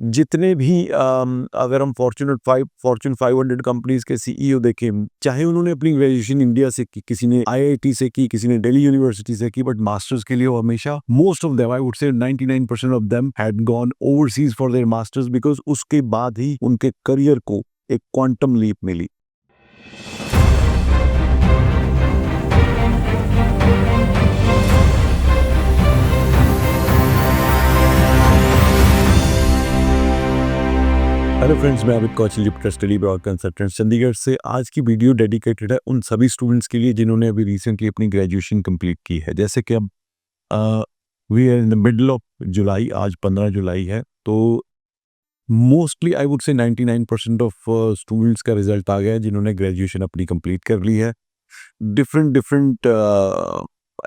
जितने भी अगर हम फॉर्च्यून 500 कंपनीज के सीईओ देखें, चाहे उन्होंने अपनी ग्रेजुएशन इंडिया से की, किसी ने आईआईटी से की, किसी ने दिल्ली यूनिवर्सिटी से की, बट मास्टर्स के लिए वो हमेशा most of them, I would say 99% of them had gone overseas for their masters, because उसके बाद ही उनके करियर को एक क्वांटम लीप मिली। हेलो फ्रेंड्स, मैं Amit Kaushal, Jupiter study broad consultant Chandigarh से। आज की वीडियो डेडिकेटेड है उन सभी स्टूडेंट्स के लिए जिन्होंने अभी रिसेंटली अपनी ग्रेजुएशन कंप्लीट की है। जैसे कि अब we are in the middle of July, आज 15 जुलाई है, तो mostly I would say 99% of students का रिजल्ट आ गया है जिन्होंने ग्रेजुएशन अपनी कंप्लीट कर ली है। डिफरेंट डिफरेंट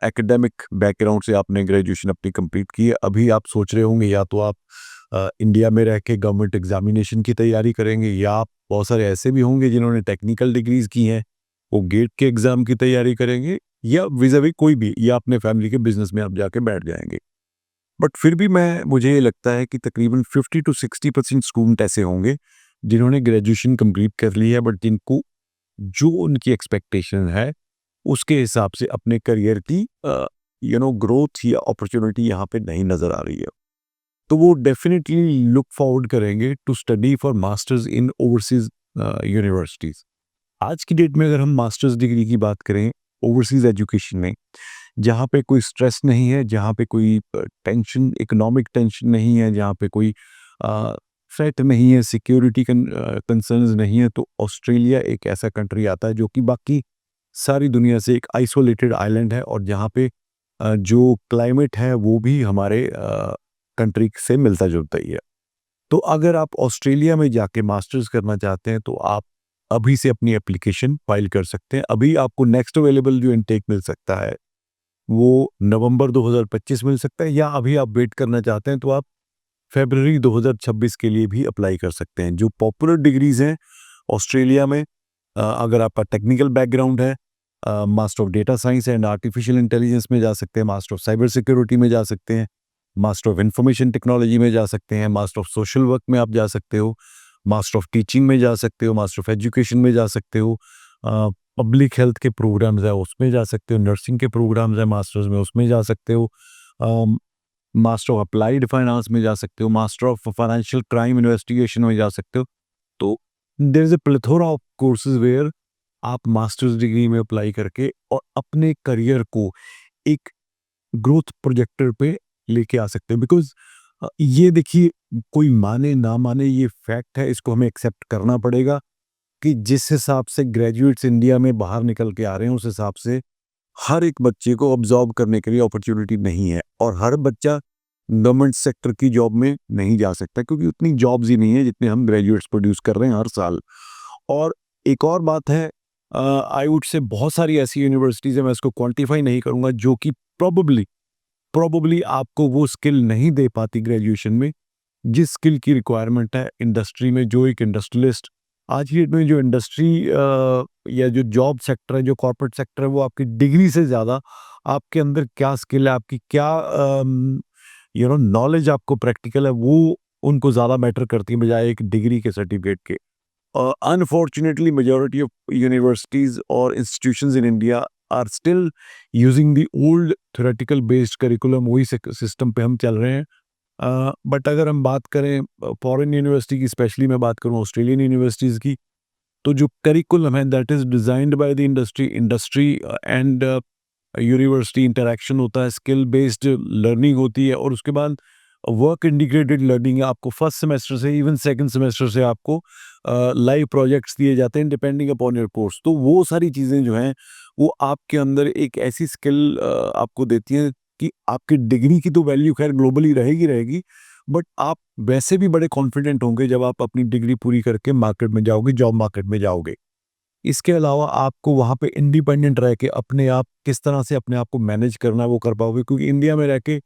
एकेडमिक बैकग्राउंड से आपने ग्रेजुएशन अपनी कंप्लीट की है। अभी आप सोच रहे होंगे या तो आप इंडिया में रह के गवर्नमेंट एग्जामिनेशन की तैयारी करेंगे, या आप बहुत सारे ऐसे भी होंगे जिन्होंने टेक्निकल डिग्रीज की हैं, वो गेट के एग्जाम की तैयारी करेंगे, या विज़ावी कोई भी, या अपने फैमिली के बिजनेस में आप जाके बैठ जाएंगे। बट फिर भी मुझे ये लगता है कि तकरीबन 50 to 60% स्टूडेंट ऐसे होंगे जिन्होंने ग्रेजुएशन कंप्लीट कर ली है, बट जिनको जो उनकी एक्सपेक्टेशन है उसके हिसाब से अपने करियर की ग्रोथ या अपॉर्चुनिटी यहाँ पे नहीं नजर आ रही है। तो वो डेफिनेटली लुक फॉरवर्ड करेंगे to study for masters in overseas universities. आज की डेट में अगर हम मास्टर्स डिग्री की बात करें ओवरसीज एजुकेशन में, जहाँ पे कोई स्ट्रेस नहीं है, जहाँ पे कोई टेंशन, इकोनॉमिक टेंशन नहीं है, जहाँ पे कोई थ्रेट नहीं है, सिक्योरिटी कंसर्न्स नहीं है, तो ऑस्ट्रेलिया एक ऐसा कंट्री आता है जो कि बाकी सारी दुनिया से एक आइसोलेटेड आइलैंड है, और जहाँ पे जो क्लाइमेट है वो भी हमारे कंट्री से मिलता जुलता ही है। तो अगर आप ऑस्ट्रेलिया में जाके मास्टर्स करना चाहते हैं तो आप अभी से अपनी एप्लीकेशन फाइल कर सकते हैं। अभी आपको नेक्स्ट अवेलेबल जो इनटेक मिल सकता है वो नवंबर 2025 मिल सकता है, या अभी आप वेट करना चाहते हैं तो आप फरवरी 2026 के लिए भी अप्लाई कर सकते हैं। जो पॉपुलर डिग्रीज हैं ऑस्ट्रेलिया में, अगर आपका टेक्निकल बैकग्राउंड है, master of data science and artificial intelligence में जा सकते हैं, मास्टर ऑफ साइबर सिक्योरिटी में जा सकते हैं, मास्टर ऑफ इंफॉर्मेशन टेक्नोलॉजी में जा सकते हैं, मास्टर ऑफ सोशल वर्क में आप जा सकते हो, मास्टर ऑफ टीचिंग में जा सकते हो, मास्टर ऑफ एजुकेशन में जा सकते हो, पब्लिक हेल्थ के प्रोग्राम्स है उसमें जा सकते हो, नर्सिंग के प्रोग्राम्स है मास्टर्स में उसमें जा सकते हो, मास्टर ऑफ अप्लाइड फाइनेंस में जा सकते हो, master of financial crime investigation में जा सकते हो। तो there is a plethora of courses where आप मास्टर्स डिग्री में अप्लाई करके और अपने करियर को एक ग्रोथ प्रोजेक्टर पे लेके आ सकते हैं। बिकॉज ये देखिए, कोई माने ना माने ये फैक्ट है, इसको हमें एक्सेप्ट करना पड़ेगा कि जिस हिसाब से ग्रेजुएट्स इंडिया में बाहर निकल के आ रहे हैं उस हिसाब से हर एक बच्चे को ऑब्जॉर्व करने के लिए अपॉर्चुनिटी नहीं है, और हर बच्चा गवर्नमेंट सेक्टर की जॉब में नहीं जा सकता, क्योंकि उतनी जॉब्स ही नहीं है जितने हम ग्रेजुएट्स प्रोड्यूस कर रहे हैं हर साल। और एक और बात है, आई वुड से बहुत सारी ऐसी यूनिवर्सिटीज़ है, मैं इसको क्वांटिफाई नहीं करूंगा, जो कि प्रॉबली आपको वो स्किल नहीं दे पाती ग्रेजुएशन में जिस स्किल की रिक्वायरमेंट है इंडस्ट्री में। जो एक इंडस्ट्रियलिस्ट आज की डेट में, जो इंडस्ट्री या जो जॉब सेक्टर है, जो कॉर्पोरेट सेक्टर है, वो आपकी डिग्री से ज़्यादा आपके अंदर क्या स्किल है, आपकी क्या नॉलेज आपको प्रैक्टिकल है, वो उनको ज़्यादा मैटर करती है बजाय एक डिग्री के सर्टिफिकेट के। अनफॉर्चुनेटली मेजॉरिटी ऑफ यूनिवर्सिटीज़ और institutions in India are still using the old theoretical based curriculum, वही सिस्टम पे हम चल रहे हैं। बट अगर हम बात करें फॉरेन यूनिवर्सिटी की, स्पेशली मैं बात करूं ऑस्ट्रेलियन यूनिवर्सिटीज़ की, तो जो करिकुलम है that is designed by the industry and university interaction होता है, स्किल बेस्ड लर्निंग होती है, और उसके बाद वर्क इंडिकेटेड लर्निंग है। आपको फर्स्ट सेमेस्टर से इवन सेकंड सेमेस्टर से आपको लाइव प्रोजेक्ट्स दिए जाते हैं डिपेंडिंग अपॉन योर कोर्स। तो वो सारी चीज़ें जो हैं वो आपके अंदर एक ऐसी स्किल आपको देती हैं कि आपकी डिग्री की तो वैल्यू खैर ग्लोबली रहेगी, बट आप वैसे भी बड़े कॉन्फिडेंट होंगे जब आप अपनी डिग्री पूरी करके मार्केट में जाओगे, जॉब मार्केट में जाओगे। इसके अलावा आपको वहाँ पे इंडिपेंडेंट रह के अपने आप किस तरह से अपने आप को मैनेज करना है वो कर पाओगे, क्योंकि इंडिया में रह के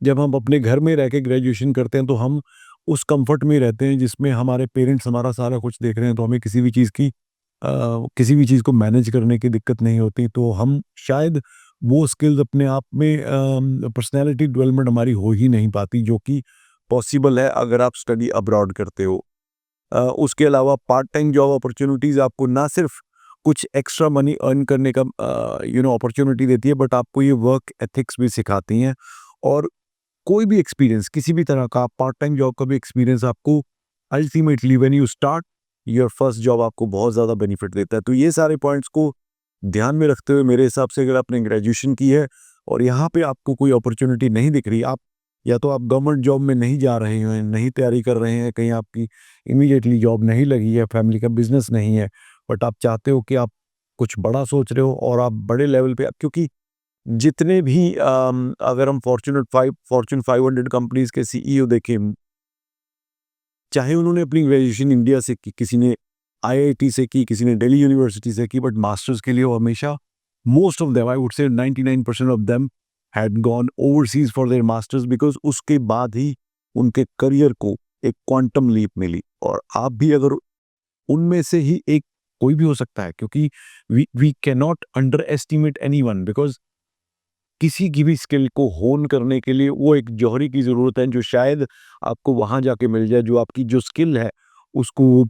जब हम अपने घर में रह के ग्रेजुएशन करते हैं तो हम उस कंफर्ट में रहते हैं जिसमें हमारे पेरेंट्स हमारा सारा कुछ देख रहे हैं, तो हमें किसी भी चीज़ को मैनेज करने की दिक्कत नहीं होती। तो हम शायद वो स्किल्स अपने आप में पर्सनैलिटी डेवलपमेंट हमारी हो ही नहीं पाती, जो कि पॉसिबल है अगर आप स्टडी अब्रॉड करते हो। उसके अलावा पार्ट टाइम जॉब अपॉर्चुनिटीज़ आपको ना सिर्फ कुछ एक्स्ट्रा मनी अर्न करने का अपॉर्चुनिटी देती है, बट आपको ये वर्क एथिक्स भी सिखाती हैं। और कोई भी एक्सपीरियंस किसी भी तरह का पार्ट टाइम जॉब का भी एक्सपीरियंस आपको ultimately when you start your first job आपको बहुत ज़्यादा बेनिफिट देता है। तो ये सारे पॉइंट्स को ध्यान में रखते हुए मेरे हिसाब से अगर आपने ग्रेजुएशन की है और यहाँ पे आपको कोई अपॉर्चुनिटी नहीं दिख रही, आप या तो आप गवर्नमेंट जॉब में नहीं जा रहे हैं, नहीं तैयारी कर रहे हैं, कहीं आपकी इमीडिएटली जॉब नहीं लगी है, फैमिली का बिजनेस नहीं है, बट आप चाहते हो कि आप कुछ बड़ा सोच रहे हो और आप बड़े लेवल पे, क्योंकि जितने भी अगर हम फॉर्च्यून 500 कंपनीज के सीईओ देखें, चाहे उन्होंने अपनी ग्रेजुएशन इंडिया से की, किसी ने आईआईटी से की, किसी ने दिल्ली यूनिवर्सिटी से की, बट मास्टर्स के लिए वो हमेशा most of them, I would say 99% of them had gone overseas for their masters, because उसके बाद ही उनके करियर को एक क्वांटम लीप मिली। और आप भी अगर उनमें से ही एक कोई भी हो सकता है, क्योंकि we can not underestimate anyone, because किसी की भी स्किल को होन करने के लिए वो एक जौहरी की ज़रूरत है जो शायद आपको वहाँ जाके मिल जाए, जो आपकी जो स्किल है उसको वो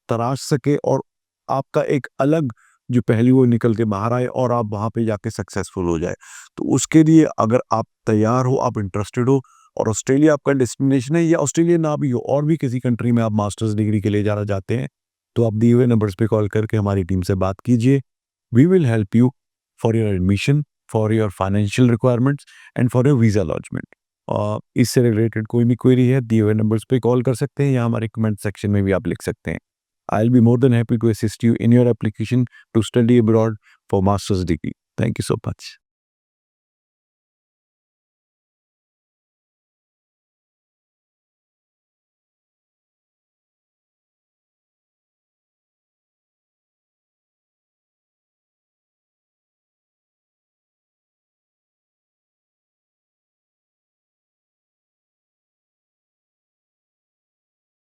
तराश सके और आपका एक अलग जो पहलू वो निकल के बाहर आए और आप वहाँ पे जाके सक्सेसफुल हो जाए। तो उसके लिए अगर आप तैयार हो, आप इंटरेस्टेड हो और ऑस्ट्रेलिया आपका डेस्टिनेशन है, या ऑस्ट्रेलिया ना भी हो और भी किसी कंट्री में आप मास्टर्स डिग्री के लिए जाना चाहते हैं, तो आप दिए हुए नंबर्स पे कॉल करके हमारी टीम से बात कीजिए। We will help you for your admission, for your financial requirements and for your visa launchment. इससे रिलेटेड कोई भी क्वेरी है, दिए हुए नंबर्स पे कॉल कर सकते हैं या हमारे कमेंट सेक्शन में भी आप लिख सकते हैं। I will be more than happy to assist you in your application to study abroad for masters degree. Thank you so much.